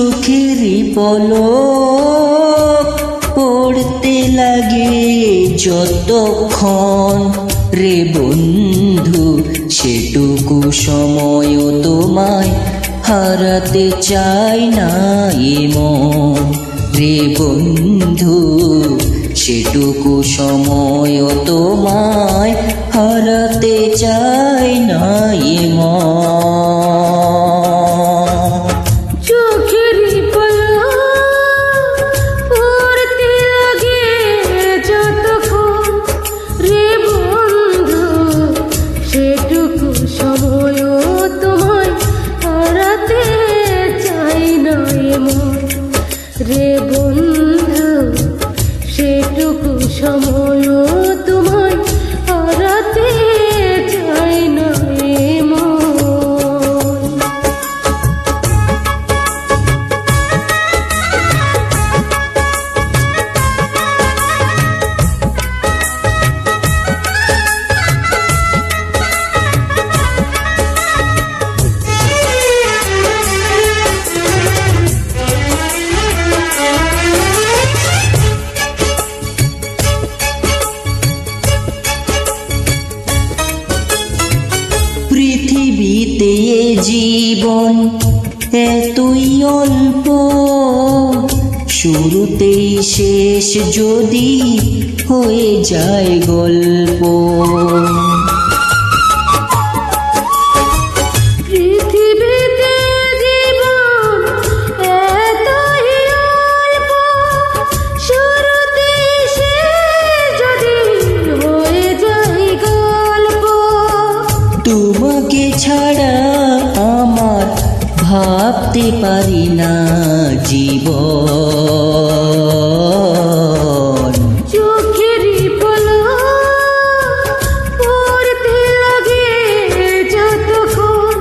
চোখেরই পলক পড়তে লাগে যতক্ষণ রে বন্ধু, সেটুকু সময়ও তোমায় হারাতে চাই না এ মন রে বন্ধু, সেটুকু সময়ও তোমায় হারাতে চাই না এ মন। রে বন্ধু সেটুকু সময় তোমায় হারাতে চাই না পৃথিবীতে জীবন এতই অল্প, শুরুতেই শেষ যদি হয়ে যায় গল্প। পৃথিবীতে জীবন এতই অল্প, শুরুতেই শেষ যদি হয়ে যায় গল্প। তোমাকে ছাড়া আমার ভাবতে পারি না জীবন। চোখেরই পলক পড়তে লাগে যতক্ষণ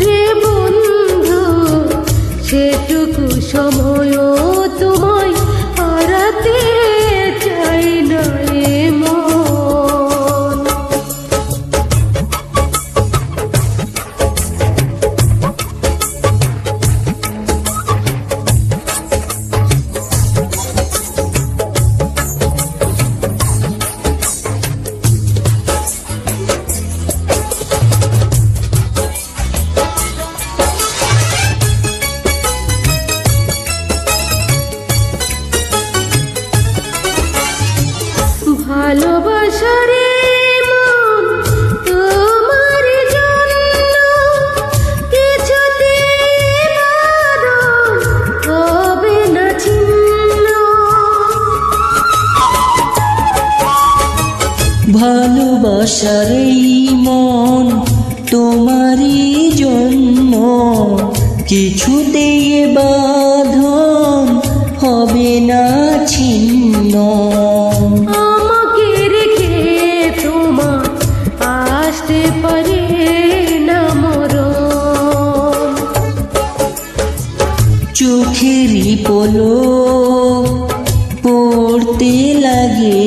রে বন্ধু, সেটুকু সময়ও তোমায় হারাতে চাই না এ মন। ভালোবাসার মন তোমার জন্য কিছুতেই বারণ হবে না ছিন্ন। ভালোবাসার এই মন তোমারই জন্য কিছুতেই বাঁধন হবে না ছিন্ন। আমাকে রেখে তোমার আসতে পারে না মরণ। চোখেরই পলক পড়তে লাগে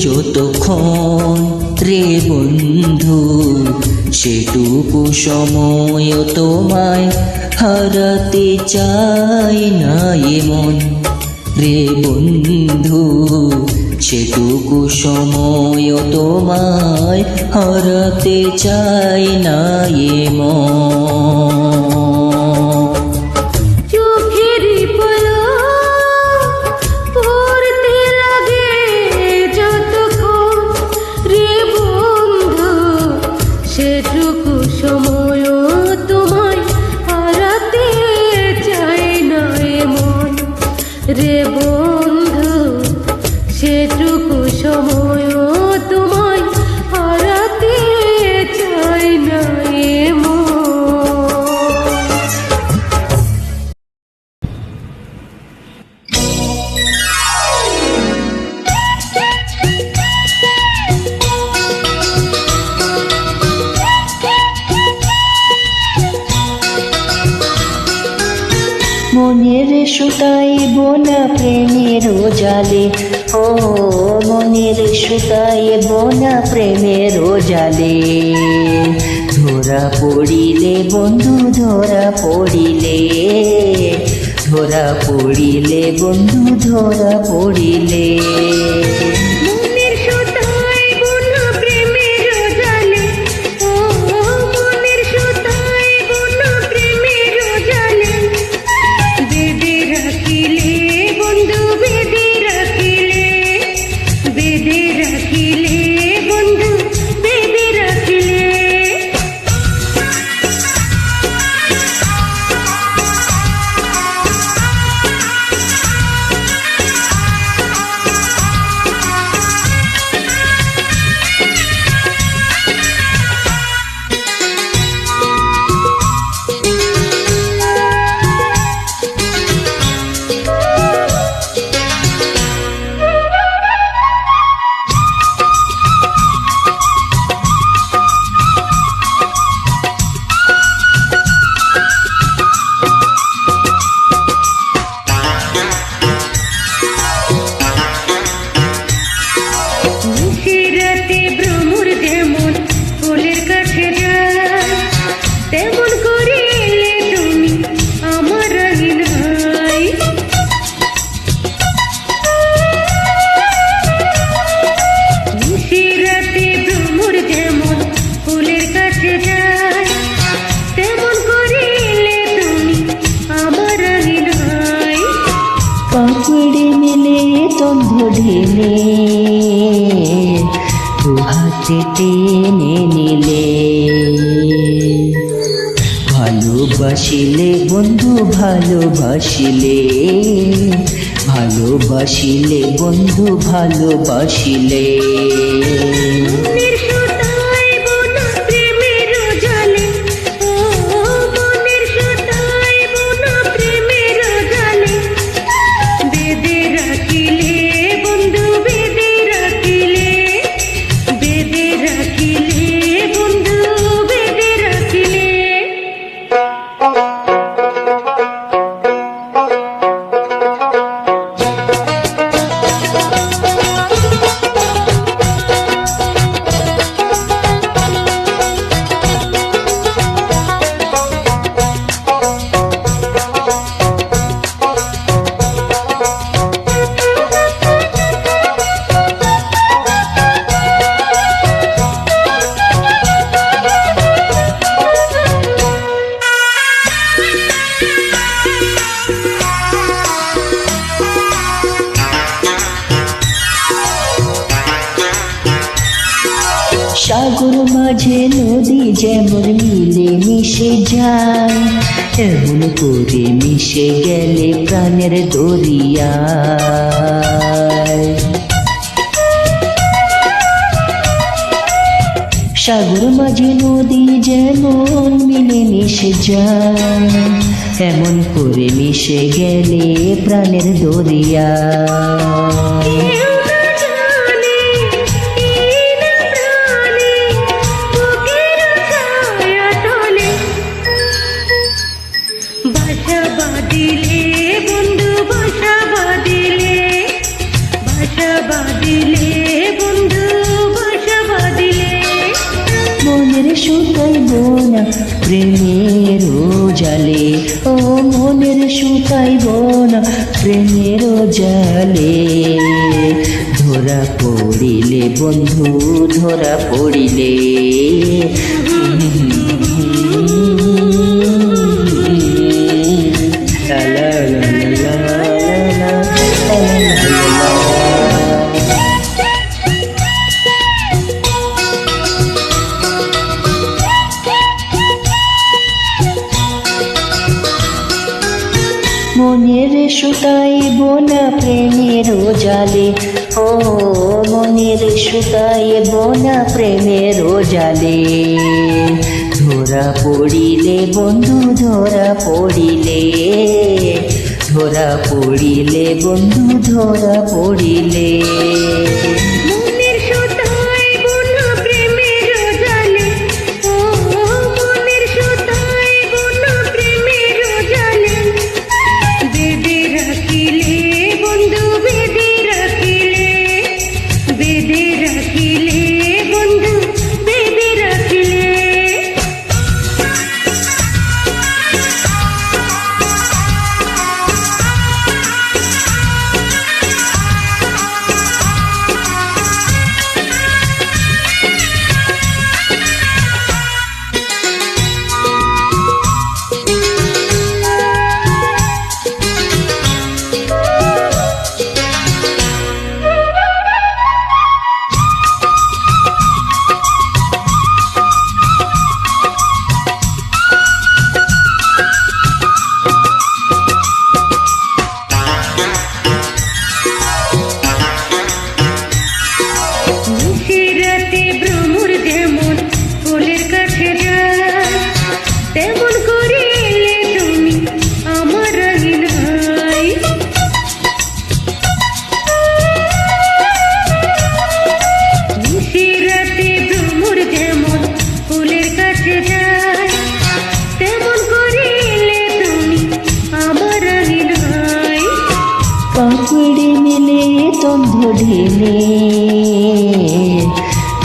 যতক্ষণ রে বন্ধু, সেটুকু সময় তোমায় হারাতে চাই না এ মন রে বন্ধু, সেটুকু সময় তোমায় হারাতে চাই না এ মন। চোখেরই পলক পড়তে লাগে যতক্ষণ রে বন্ধু, সেটুকু সময় তোমায় হারাতে চাই না এ মন রে বন্ধু, সেটুকু সময় তোমায় হারাতে চাই না এ মন। মনের সুতাই বোনা প্রেমের জালে, ও মনের সুতাই বোনা প্রেমের জালে, ধরা পড়িলে বন্ধু ধরা পড়িলে, ধরা পড়িলে বন্ধু ধরা পড়িলে। মনের সুতায় বোনা প্রেমের জালে, ও মনের সুতায় বোনা প্রেমের জালে, বেঁধে রাখিলে বন্ধু বেঁধে রাখিলে, বেঁধে রাখিলে বন্ধু বেঁধে রাখিলে। নিশিরাতে ভ্রমর যেমন ফুলের কাছে যায়, তেমন করে এলে তুমি আমার নাই। নিশিরাতে ভ্রমর যেমন ফুলের কাছে যায়, তেমন করে এলে তুমি আমার নাই। কাপড়ে মিলে তন্ধ ঢেলে দু হাতে টেনে নিলে, ভালোবাসিলে বন্ধু ভালোবাসিলে, ভালোবাসিলে বন্ধু ভালোবাসিলে। মনের সুতায় বোনা প্রেমের জালে, ও মনের সুতায় বোনা প্রেমের জালে, বেঁধে রাখিলে বন্ধু বেঁধে রাখিলে, বেঁধে রাখিলে বন্ধু বেঁধে রাখিলে। সাগর মাঝে নদী যেমন মিলে মিশে যায়, এমন করে মিশে গেলে প্রাণের দরিয়ায়। সাগর মাঝে নদী যেমন মিলে মিশে যায়, এমন করে মিশে গেলে প্রাণের দরিয়ায়। কেউ না জানে, এই না প্রাণে, বুকের ছায়া তলে বাসা বাঁধিলে বন্ধু বাসা বাঁধিলে, বাসা বাঁধিলে বন্ধু বাসা বাঁধিলে। মনের সুতাইব না প্রেমের জালে, ও মনের সুতাইব না প্রেমের জালে, ধরা পড়িলে বন্ধু ধরা পড়িলে। লা লা লা লা লা লা লা লা। মনের সুতাইব না প্রেমের জালে, ও মনের সুতাইব না প্রেমের জালে, ধরা পড়িলে বন্ধু ধরা পড়িলে, ধরা পড়িলে বন্ধু ধরা পড়িলে। মনের সুতায় বোনা প্রেমের জালে, ও মনের সুতায় বোনা প্রেমের জালে, বেঁধে রাখিলে বন্ধু বেঁধে রাখিলে, বেঁধে রাখিলে বন্ধু বেঁধে রাখিলে।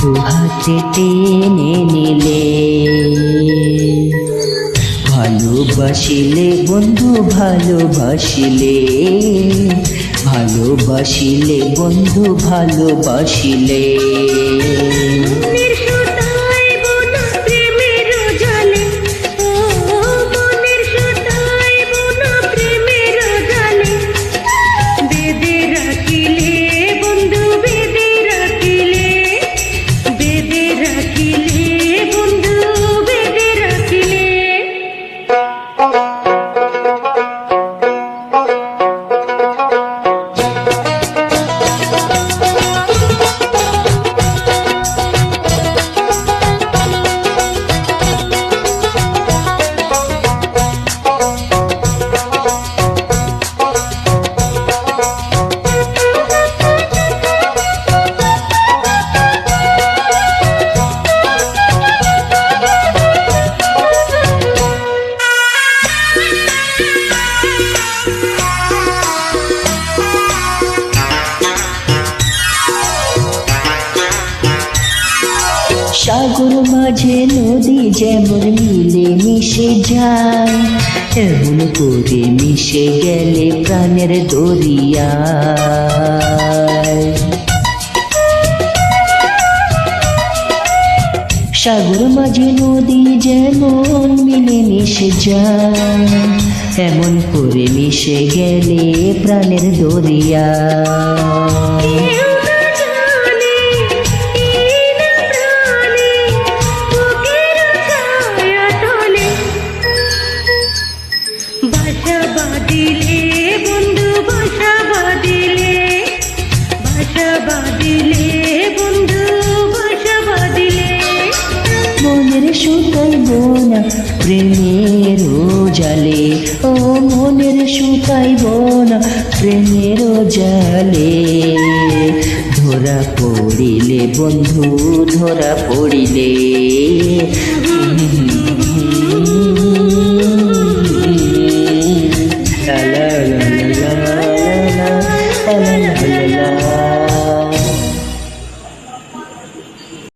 দু হাতে টেনে নিলে। ভালোবাসিলে বন্ধু ভালোবাসিলে, ভালোবাসিলে বন্ধু ভালোবাসিলে। মনের সুতায় বোনা প্রেমের জালে, ও মনের সুতায় বোনা প্রেমের জালে। বেঁধে রাখিলে বন্ধু বেঁধে রাখিলে, বেঁধে রাখিলে বন্ধু বেঁধে রাখিলে। সাগর মাঝে নদী যেমন মিলে মিশে যায়, এমন করে মিশে গেলে প্রাণের দরিয়ায়। সাগর মাঝে নদী যেমন মিলে মিশে যায়, এমন করে মিশে গেলে প্রাণের দরিয়ায়। কেউ না জানে এই না প্রাণে বুকের ছায়া তলে। বাসা বাঁধিলে বন্ধু বাসা বাঁধিলে, বাসা বাঁধিলে বন্ধু বাসা বাঁধিলে। মনের সুতাইব না প্রেমের জালে, ও মনের সুতাইব না প্রেমের জালে। ধরা পড়িলে বন্ধু ধরা পড়িলে,